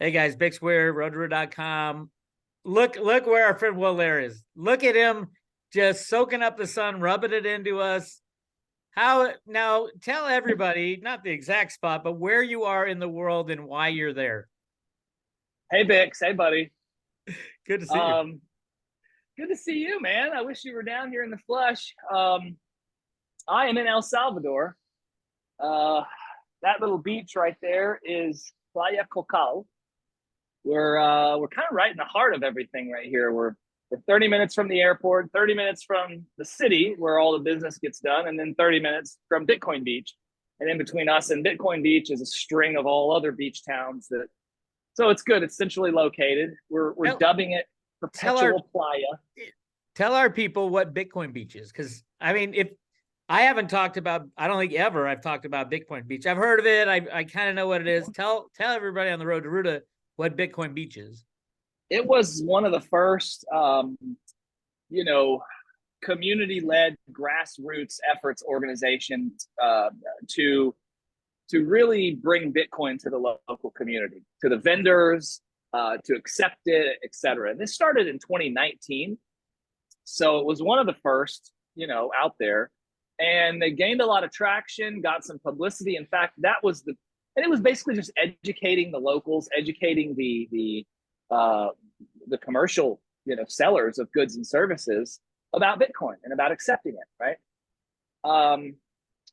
Hey guys, Bix Weir, roadrunner.com. Look where our friend Lehr is. Look at him just soaking up the sun, rubbing it into us. How now tell everybody, not the exact spot, but where you are in the world and why you're there. Hey Bix, hey buddy. Good to see you. Um, Good to see you, man. I wish you were down here in the flesh. I am in El Salvador. Uh, that little beach right there is Playa Cocal. We're kind of right in the heart of everything right here. We're 30 minutes from the airport, 30 minutes from the city where all the business gets done, and then 30 minutes from Bitcoin Beach. And in between us and Bitcoin Beach is a string of all other beach towns that. So it's good. It's centrally located. We're Tell, dubbing it tell our Perpetual Playa. tell our people what Bitcoin Beach is. Because I mean, if I haven't talked about, I don't think ever I've talked about Bitcoin Beach. I've heard of it. I kind of know what it is. Tell everybody on the road to Ruta what Bitcoin Beach is. It was one of the first, you know, community-led grassroots efforts organizations to to really bring Bitcoin to the local community, to the vendors, to accept it, et cetera. And this started in 2019, so it was one of the first, out there, and they gained a lot of traction, got some publicity. In fact, and it was basically just educating the locals, educating the commercial, sellers of goods and services about Bitcoin and about accepting it, right?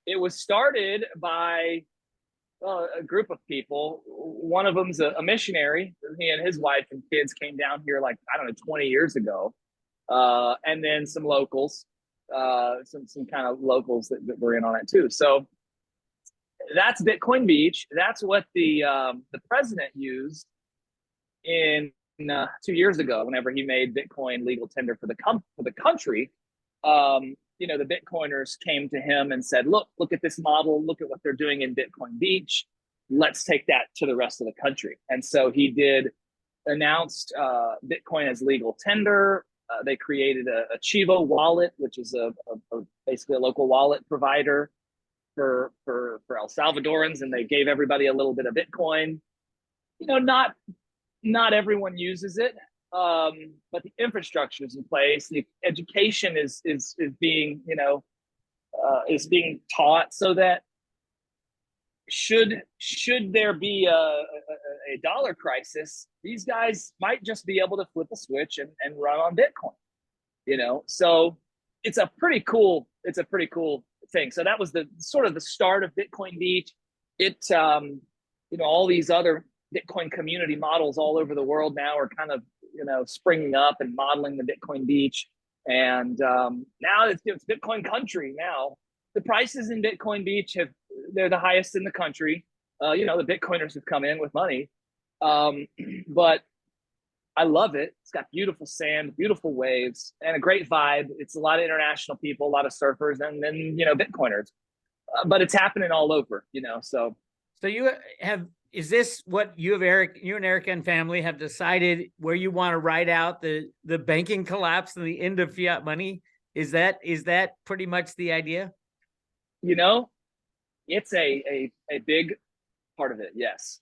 It was started by a group of people. One of them's a missionary. He and his wife and kids came down here, like, I don't know, 20 years ago. And then some locals, some kind of locals that were in on it too. So that's Bitcoin Beach. That's what the president used in 2 years ago, whenever he made Bitcoin legal tender for the country. The Bitcoiners came to him and said, look at this model, look at what they're doing in Bitcoin Beach. Let's take that to the rest of the country. And so he announced Bitcoin as legal tender. They created a Chivo wallet, which is basically a local wallet provider for El Salvadorans, and they gave everybody a little bit of Bitcoin. Not everyone uses it, but the infrastructure is in place. The education is being is being taught, so that should there be a dollar crisis, these guys might just be able to flip a switch and run on Bitcoin. So it's a pretty cool thing. So that was the sort of the start of Bitcoin Beach. All these other Bitcoin community models all over the world now are kind of springing up and modeling the Bitcoin Beach. And now it's Bitcoin country. Now the prices in Bitcoin Beach they're the highest in the country. The Bitcoiners have come in with money, but I love it. It's got beautiful sand, beautiful waves, and a great vibe. It's a lot of international people, a lot of surfers, and then Bitcoiners. But it's happening all over. So you have, is this what you and Erica and family have decided where you want to ride out the banking collapse and the end of fiat money? Is that pretty much the idea? It's a big part of it. Yes.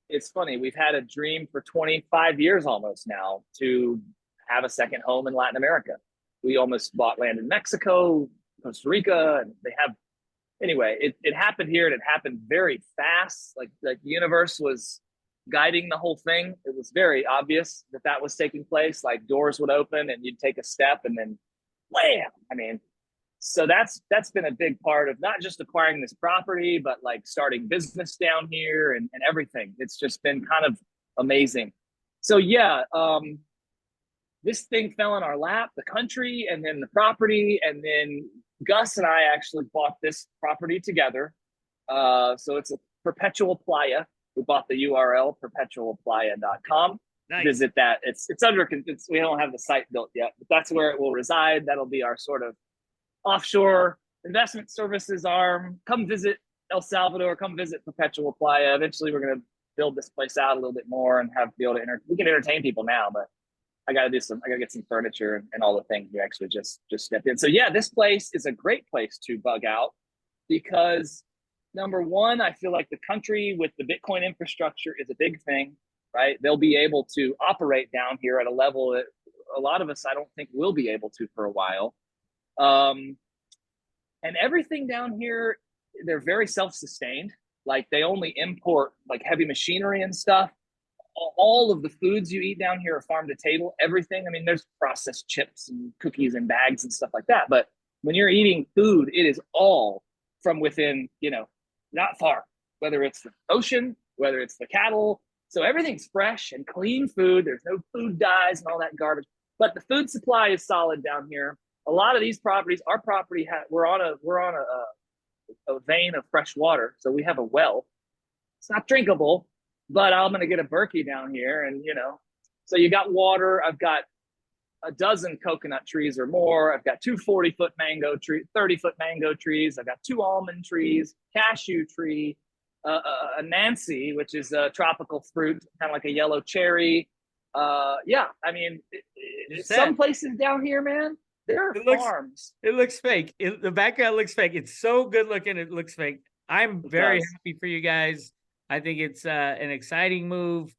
It's funny. We've had a dream for 25 years almost now to have a second home in Latin America. We almost bought land in Mexico, Costa Rica, and they have. Anyway, it happened here, and it happened very fast. Like the universe was guiding the whole thing. It was very obvious that was taking place. Like doors would open, and you'd take a step, and then wham! I mean, so that's been a big part of not just acquiring this property, but like starting business down here and everything. It's just been kind of amazing. So yeah, this thing fell in our lap, the country, and then the property, and then Gus and I actually bought this property together. So it's a Perpetual Playa. We bought the URL perpetualplaya.com. Nice. Visit that. We don't have the site built yet, but that's where it will reside. That'll be our sort of offshore investment services arm. Come visit El Salvador. Come visit Perpetual Playa. Eventually, we're going to build this place out a little bit more and be able to we can entertain people now, but I got to get some furniture and all the things we actually just stepped in. So yeah, this place is a great place to bug out because Number one, I feel like the country with the Bitcoin infrastructure is a big thing, right? They'll be able to operate down here at a level that a lot of us, I don't think, will be able to for a while. And everything down here, they're very self-sustained. Like they only import like heavy machinery and stuff. All of the foods you eat down here are farm to table. Everything. I mean, there's processed chips and cookies and bags and stuff like that. But when you're eating food, it is all from within, not far, whether it's the ocean, whether it's the cattle. So everything's fresh and clean food. There's no food dyes and all that garbage. But the food supply is solid down here. A lot of these properties, our property, we're on a vein of fresh water, so we have a well. It's not drinkable, but I'm gonna get a Berkey down here, and so you got water. I've got a dozen coconut trees or more. I've got two 40-foot mango tree, 30-foot mango trees. I've got two almond trees, cashew tree, a Nancy, which is a tropical fruit, kind of like a yellow cherry. Yeah, I mean, some places down here, man, there are farms. It looks fake. The background looks fake. It's so good looking. It looks fake. I'm very happy for you guys. I think it's an exciting move.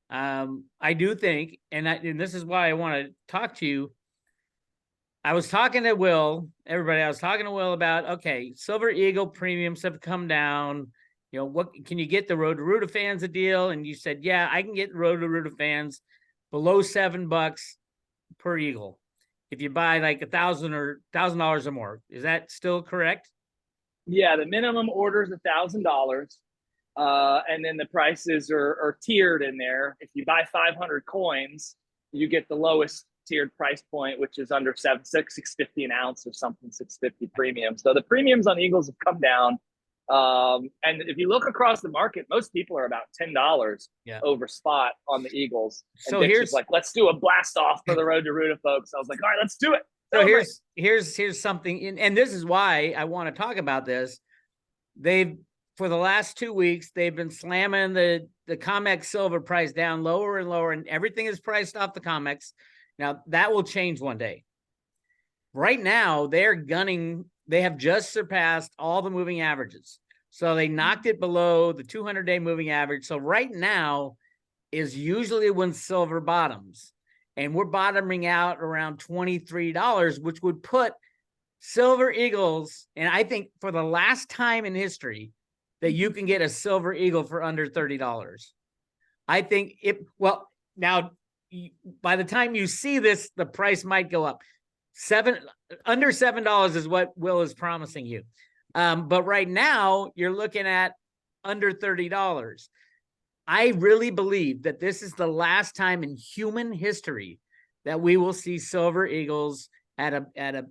I do think, and this is why I want to talk to you. I was talking to Will, everybody. I was talking to Will about, okay, Silver Eagle premiums have come down. What can you get the Road to Ruta fans a deal? And you said, yeah, I can get Road to Ruta fans below $7 per eagle if you buy like $1,000 or more. Is that still correct? Yeah, the minimum order is $1,000. And then the prices are tiered in there. If you buy 500 coins, you get the lowest tiered price point, which is under $6.50 an ounce or something, $6.50 premium. So the premiums on Eagles have come down. And if you look across the market, most people are about $10 over spot on the Eagles. And so here's like, let's do a blast off for the Road to Ruta folks. I was like, all right, let's do it. So here's something, and this is why I want to talk about this. For the last 2 weeks, they've been slamming the COMEX silver price down lower and lower, and everything is priced off the COMEX. Now that will change one day. Right now, they have just surpassed all the moving averages. So they knocked it below the 200-day moving average. So right now is usually when silver bottoms. And we're bottoming out around $23, which would put Silver Eagles, and I think for the last time in history, that you can get a Silver Eagle for under $30. I think now by the time you see this, the price might go up. Under $7 is what Will is promising you. But right now you're looking at under $30. I really believe that this is the last time in human history that we will see Silver Eagles at a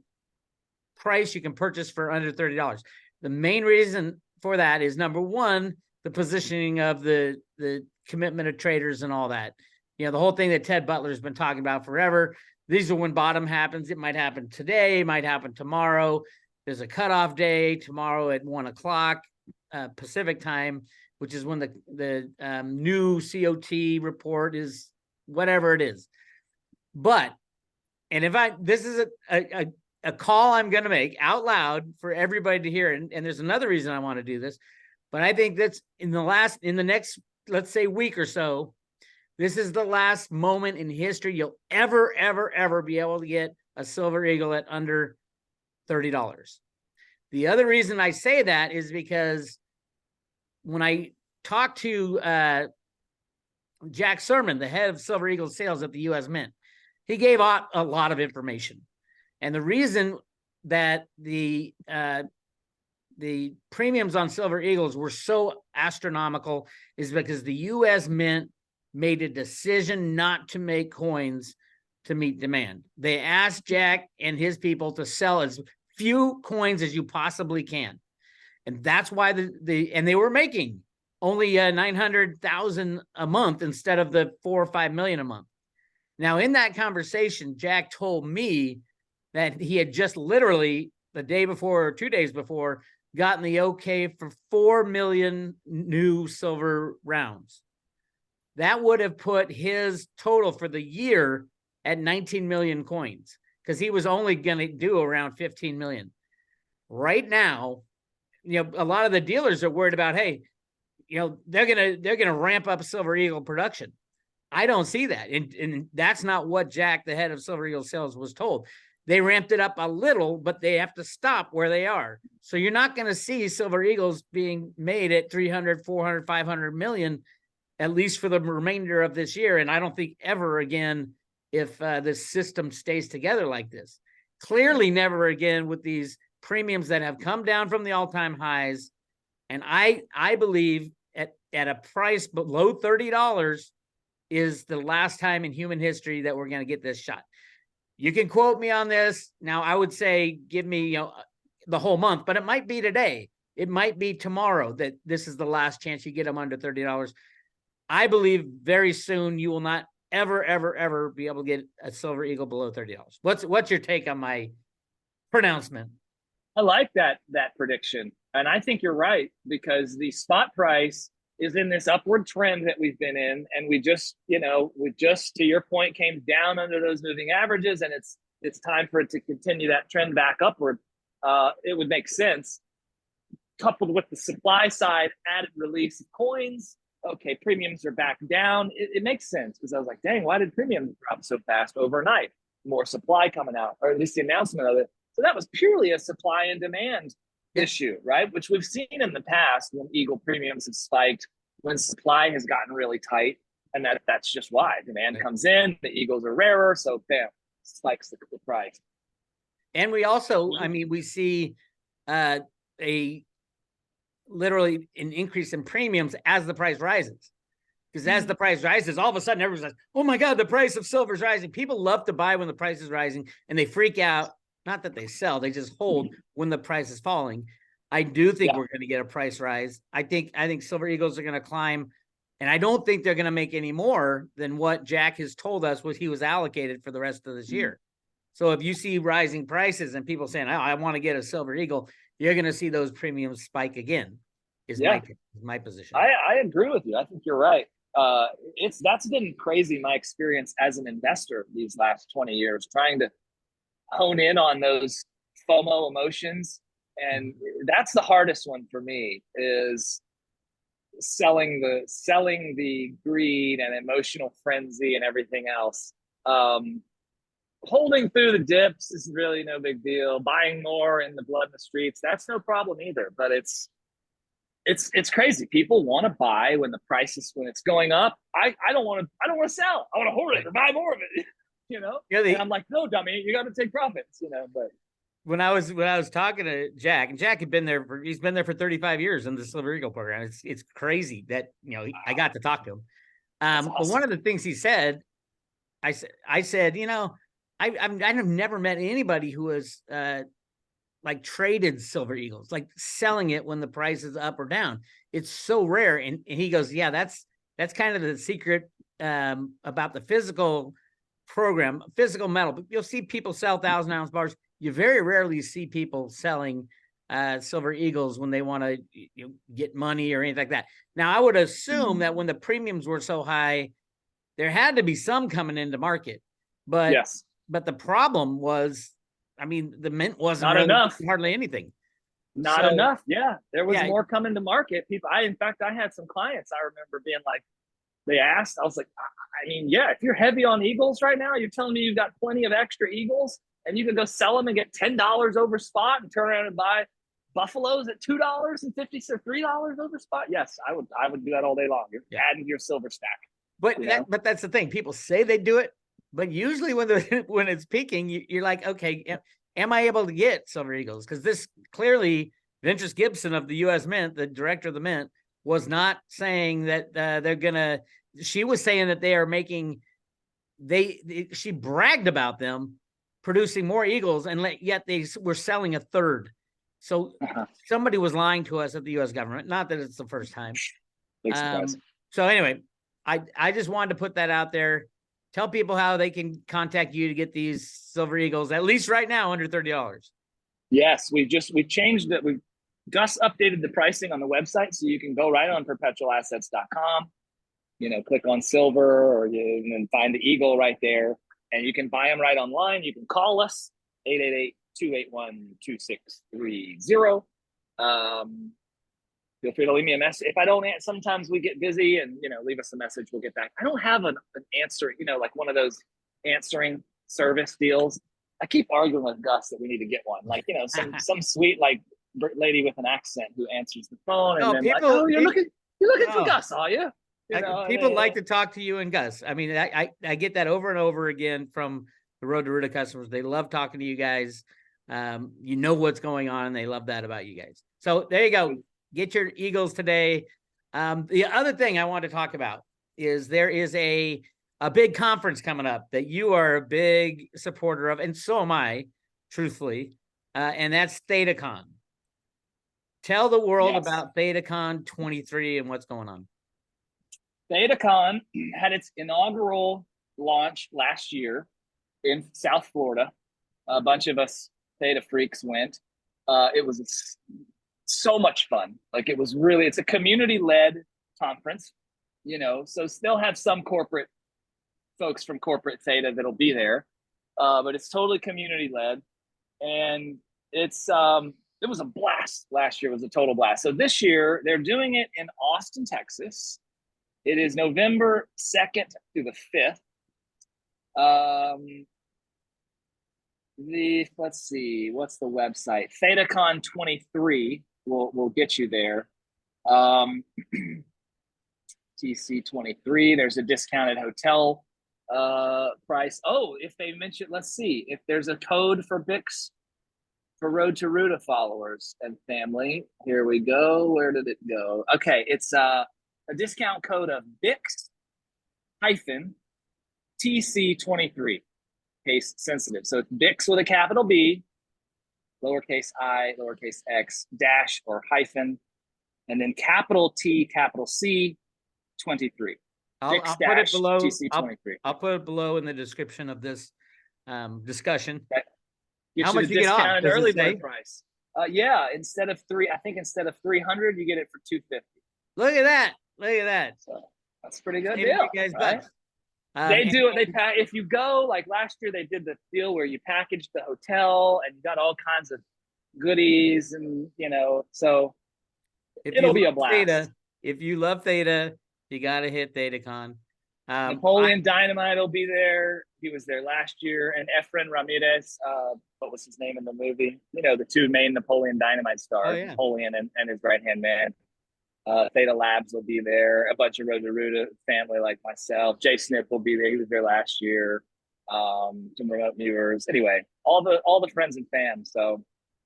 price you can purchase for under $30. The main reason for that is, number one, the positioning of the commitment of traders and all that. The whole thing that Ted Butler's been talking about forever. These are when bottom happens. It might happen today, it might happen tomorrow. There's a cutoff day tomorrow at 1:00 Pacific time, which is when the new COT report is, whatever it is. But, and this is a call I'm going to make out loud for everybody to hear. And there's another reason I want to do this, but I think that's in the next, let's say, week or so, this is the last moment in history you'll ever be able to get a Silver Eagle at under $30. The other reason I say that is because when I talked to Jack Sermon, the head of Silver Eagle sales at the U.S. Mint, he gave out a lot of information. And the reason that the premiums on Silver Eagles were so astronomical is because the U.S. Mint made a decision not to make coins to meet demand. They asked Jack and his people to sell as few coins as you possibly can. And that's why and they were making only 900,000 a month instead of the 4 or 5 million a month. Now, in that conversation, Jack told me that he had just literally the day before or 2 days before gotten the okay for 4 million new silver rounds. That would have put his total for the year at 19 million coins, because he was only going to do around 15 million. Right now, a lot of the dealers are worried about, hey, they're gonna ramp up Silver Eagle production. I don't see that, and that's not what Jack, the head of Silver Eagle sales, was told. They ramped it up a little, but they have to stop where they are. So you're not going to see Silver Eagles being made at 300, 400, 500 million, at least for the remainder of this year. And I don't think ever again if this system stays together like this. Clearly never again with these premiums that have come down from the all-time highs. And I believe at a price below $30 is the last time in human history that we're going to get this shot. You can quote me on this. Now, I would say give me the whole month, but it might be today. It might be tomorrow that this is the last chance you get them under $30. I believe very soon you will not ever, ever, ever be able to get a Silver Eagle below $30. What's your take on my pronouncement? I like that prediction. And I think you're right, because the spot price is in this upward trend that we've been in. And we just, to your point, came down under those moving averages, and it's time for it to continue that trend back upward. It would make sense, coupled with the supply side added release of coins. Okay, premiums are back down. It makes sense, because I was like, dang, why did premiums drop so fast overnight? More supply coming out, or at least the announcement of it. So that was purely a supply and demand issue, right? Which we've seen in the past when Eagle premiums have spiked, when supply has gotten really tight. And that's just why demand comes in, the Eagles are rarer, so bam, spikes the price. And we also, we see literally an increase in premiums as the price rises. Because as the price rises, all of a sudden everyone's like, oh my God, the price of silver is rising. People love to buy when the price is rising, and they freak out. Not that they sell, they just hold when the price is falling. I do think we're going to get a price rise. I think Silver Eagles are going to climb, and I don't think they're going to make any more than what Jack has told us what he was allocated for the rest of this year. So if you see rising prices and people saying, I want to get a Silver Eagle, you're going to see those premiums spike again, is my position. I agree with you. I think you're right. That's been crazy, my experience as an investor these last 20 years, trying to hone in on those FOMO emotions. And that's the hardest one for me, is selling the greed and emotional frenzy and everything else. Holding through the dips is really no big deal. Buying more in the blood in the streets, that's no problem either. But it's crazy. People want to buy when when it's going up. I don't want to sell. I want to hold it or buy more of it. And I'm like, no, dummy, you got to take profits. But when I was talking to Jack, and Jack had been there he's been there for 35 years in the Silver Eagle program. It's crazy that I got to talk to him. Awesome. But one of the things he said, I said, I've never met anybody who has like traded Silver Eagles, like selling it when the price is up or down. It's so rare. And he goes, yeah, that's kind of the secret about the physical program, physical metal. But you'll see people sell 1,000-ounce bars. You very rarely see people selling Silver Eagles when they want to get money or anything like that. Now, I would assume that when the premiums were so high, there had to be some coming into market. But but the problem was, the mint wasn't not really enough, hardly anything. Not enough. Yeah, there was more coming to market. People, in fact, I had some clients. I remember being like, they asked, I was like, if you're heavy on Eagles right now, you're telling me you've got plenty of extra Eagles, and you can go sell them and get $10 over spot and turn around and buy Buffaloes at $2.50 or $3 over spot. Yes, I would do that all day long. You're adding to your silver stack. But but that's the thing. People say they do it, but usually when it's peaking, you're like, okay, am I able to get Silver Eagles? Because this clearly, Ventress Gibson of the U.S. Mint, the director of the Mint, was not saying that they're gonna. She was saying that they are making. She bragged about them producing more Eagles, and yet they were selling a third. So somebody was lying to us at the U.S. government. Not that it's the first time. So anyway, I just wanted to put that out there. Tell people how they can contact you to get these Silver Eagles, at least right now, under $30. Yes, we've changed it. We've just updated the pricing on the website, so you can go right on perpetualassets.com, click on silver, or you can find the Eagle right there, and you can buy them right online. You can call us, 888-281-2630. Feel free to leave me a message. If I don't answer, sometimes we get busy and, leave us a message. We'll get back. I don't have an answer, like one of those answering service deals. I keep arguing with Gus that we need to get one. Like, some sweet, like, lady with an accent who answers the phone and No, then people, like, oh, you're looking for no. Gus, are you? People like to talk to you and Gus. I mean, I get that over and over again from the Road to Ruta customers. They love talking to you guys. You know what's going on, and they love that about you guys. So there you go. Get your Eagles today. The other thing I want to talk about is there is a big conference coming up that you are a big supporter of, and so am I, truthfully, and that's ThetaCon. Tell the world about ThetaCon 23 and what's going on. ThetaCon had its inaugural launch last year in South Florida. A bunch of us Theta freaks went. It was so much fun. Like, it's a community-led conference, so still have some corporate folks from corporate Theta that'll be there. But it's totally community-led. And it was a blast. Last year was a total blast. So this year they're doing it in Austin, Texas. It is November 2nd through the 5th. Let's see, what's the website? ThetaCon 23 will get you there. TC 23. There's a discounted hotel price. Oh, if they mention, let's see if there's a code for Bix for Road to Ruta followers and family. Here we go. Where did it go? Okay, it's a discount code of Bix -TC23. Case sensitive. So it's Bix with a capital B, lowercase I, lowercase x, dash or hyphen, and then capital T, capital C, 23. I'll put it below. TC23. I'll put it below in the description of this discussion. Okay. How much you get off? Does early it say? bird price. Yeah, instead of 300, you get it for 250. Look at that! Look at that! So that's a pretty good Saving deal, you guys right? bucks. They do it. If you go, like last year, they did the deal where you packaged the hotel and you got all kinds of goodies, and so it'll be a blast. Theta, if you love Theta, you got to hit ThetaCon. Napoleon Dynamite will be there. He was there last year, and Efren Ramirez. What was his name in the movie? The two main Napoleon Dynamite stars, Napoleon and his right hand man. Theta Labs will be there. A bunch of Road to Ruta family like myself. Jay Snip will be there. He was there last year. Some remote viewers. Anyway, all the friends and fans. So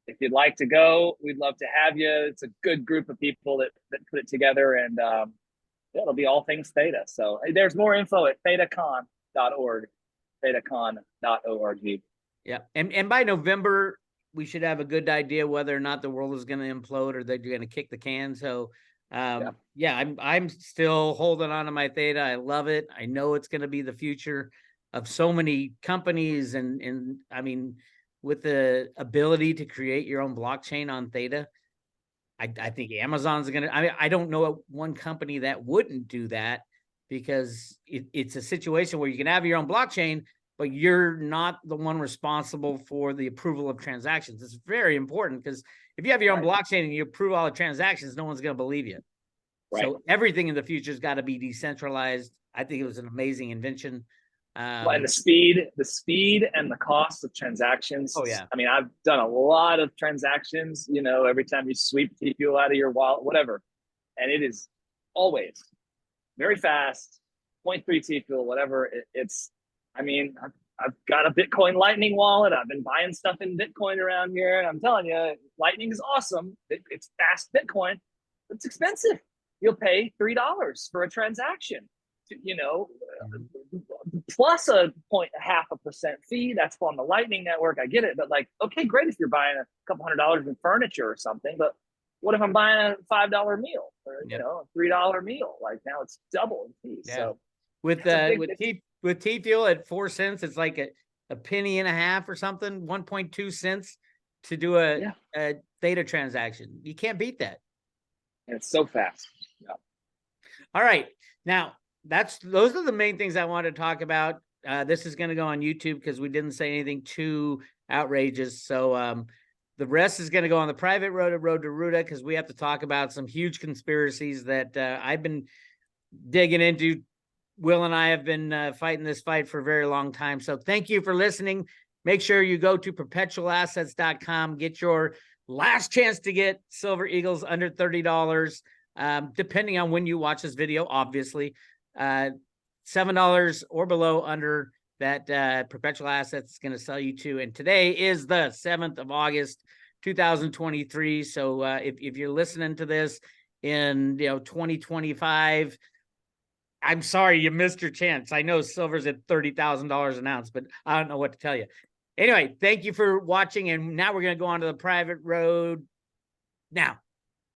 if you'd like to go, we'd love to have you. It's a good group of people that put it together, and it'll be all things Theta. So there's more info at ThetaCon.org. ThetaCon.org. Yeah, and by November we should have a good idea whether or not the world is going to implode or that you're going to kick the can. So. I'm still holding on to my Theta. I love it. I know it's going to be the future of so many companies, and I mean, with the ability to create your own blockchain on Theta, I think Amazon's going to. I don't know one company that wouldn't do that, because it's a situation where you can have your own blockchain, but you're not the one responsible for the approval of transactions. It's very important, because if you have your own blockchain and you approve all the transactions, no one's going to believe you. Right. So everything in the future has got to be decentralized. I think it was an amazing invention. And the speed and the cost of transactions. Oh yeah. I mean, I've done a lot of transactions, every time you sweep TFuel out of your wallet, whatever. And it is always very fast, 0.3 TFuel, whatever. I've got a Bitcoin Lightning wallet. I've been buying stuff in Bitcoin around here, and I'm telling you, Lightning is awesome. It's fast Bitcoin. It's expensive. You'll pay $3 for a transaction, plus a 0.5% fee. That's on the Lightning network. I get it, but okay, great if you're buying a couple $100 in furniture or something. But what if I'm buying a $5 meal or a $3 meal? Like, now it's double in fees. Yeah. So with TFuel at 4 cents, it's like a penny and a half or something, 1.2 cents to do a Theta transaction. You can't beat that. And it's so fast. Yeah. All right. Now, those are the main things I want to talk about. This is going to go on YouTube because we didn't say anything too outrageous. So The rest is going to go on the private road to Ruta, because we have to talk about some huge conspiracies that I've been digging into. Will and I have been fighting this fight for a very long time. So thank you for listening. Make sure you go to perpetualassets.com, get your last chance to get Silver Eagles under $30, depending on when you watch this video, obviously. $7 or below under that Perpetual Assets is going to sell you to. And today is the 7th of August, 2023. So if you're listening to this in 2025, I'm sorry you missed your chance. I know silver's at $30,000 an ounce, but I don't know what to tell you. Anyway, thank you for watching. And now we're going to go on to the private road now.